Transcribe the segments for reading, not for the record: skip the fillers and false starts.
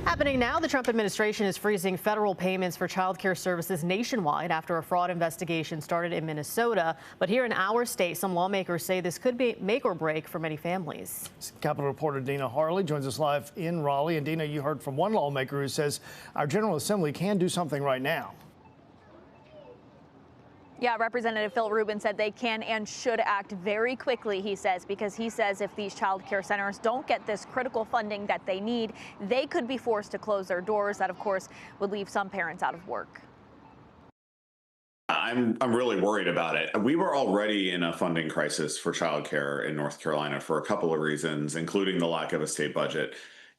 Happening now, the Trump administration is freezing federal payments for childcare services nationwide after a fraud investigation started in Minnesota. But here in our state, some lawmakers say this could be make or break for many families. Capitol reporter Dina Harley joins us live in Raleigh. And Dina, you heard from one lawmaker who says our General Assembly can do something right now. Yeah, Representative Phil Rubin said they can and should act very quickly, he says, because he says if these child care centers don't get this critical funding that they need, they could be forced to close their doors. That, of course, would leave some parents out of work. I'm really worried about it. We were already in a funding crisis for childcare in North Carolina for a couple of reasons, including the lack of a state budget.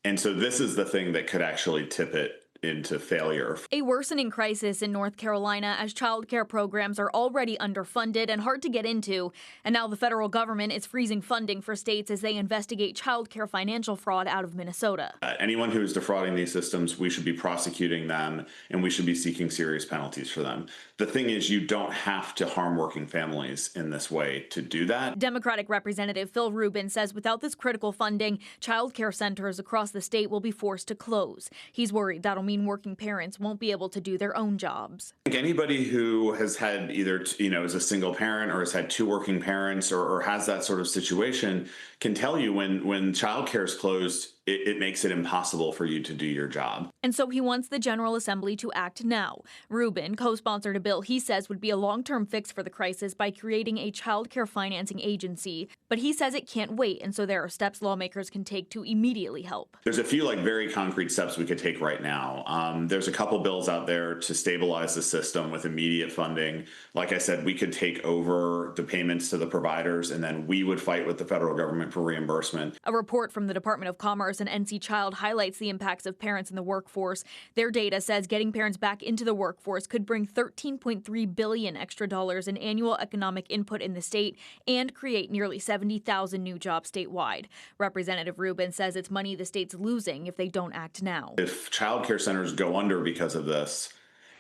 And so this is the thing that could actually tip it into failure. A worsening crisis in North Carolina as child care programs are already underfunded and hard to get into. And now the federal government is freezing funding for states as they investigate child care financial fraud out of Minnesota. Anyone who is defrauding these systems, we should be prosecuting them and we should be seeking serious penalties for them. The thing is, you don't have to harm working families in this way to do that. Democratic Representative Phil Rubin says without this critical funding, child care centers across the state will be forced to close. He's worried that'll mean working parents won't be able to do their own jobs. I think anybody who has had either, is a single parent or has had two working parents or has that sort of situation can tell you when childcare is closed, it makes it impossible for you to do your job. And so he wants the General Assembly to act now. Rubin co-sponsored a bill he says would be a long-term fix for the crisis by creating a child care financing agency. But he says it can't wait, and so there are steps lawmakers can take to immediately help. There's a few very concrete steps we could take right now. There's a couple bills out there to stabilize the system with immediate funding. Like I said, we could take over the payments to the providers, and then we would fight with the federal government for reimbursement. A report from the Department of Commerce and NC Child highlights the impacts of parents in the workforce. Their data says getting parents back into the workforce could bring $13.3 billion extra dollars in annual economic input in the state and create nearly 70,000 new jobs statewide. Representative Rubin says it's money the state's losing if they don't act now. If child care centers go under because of this,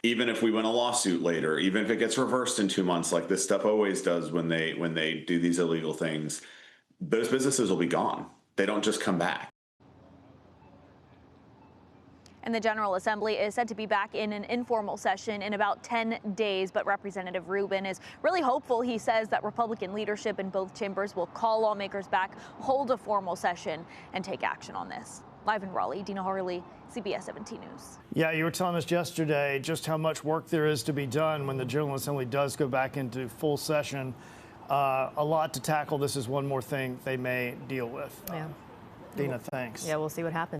even if we win a lawsuit later, even if it gets reversed in 2 months, like this stuff always does when they do these illegal things, those businesses will be gone. They don't just come back. And the General Assembly is said to be back in an informal session in about 10 days. But Representative Rubin is really hopeful. He says that Republican leadership in both chambers will call lawmakers back, hold a formal session, and take action on this. Live in Raleigh, Dina Harley, CBS 17 News. Yeah, you were telling us yesterday just how much work there is to be done when the General Assembly does go back into full session. A lot to tackle. This is one more thing they may deal with. Yeah. Dina, thanks. Yeah, we'll see what happens.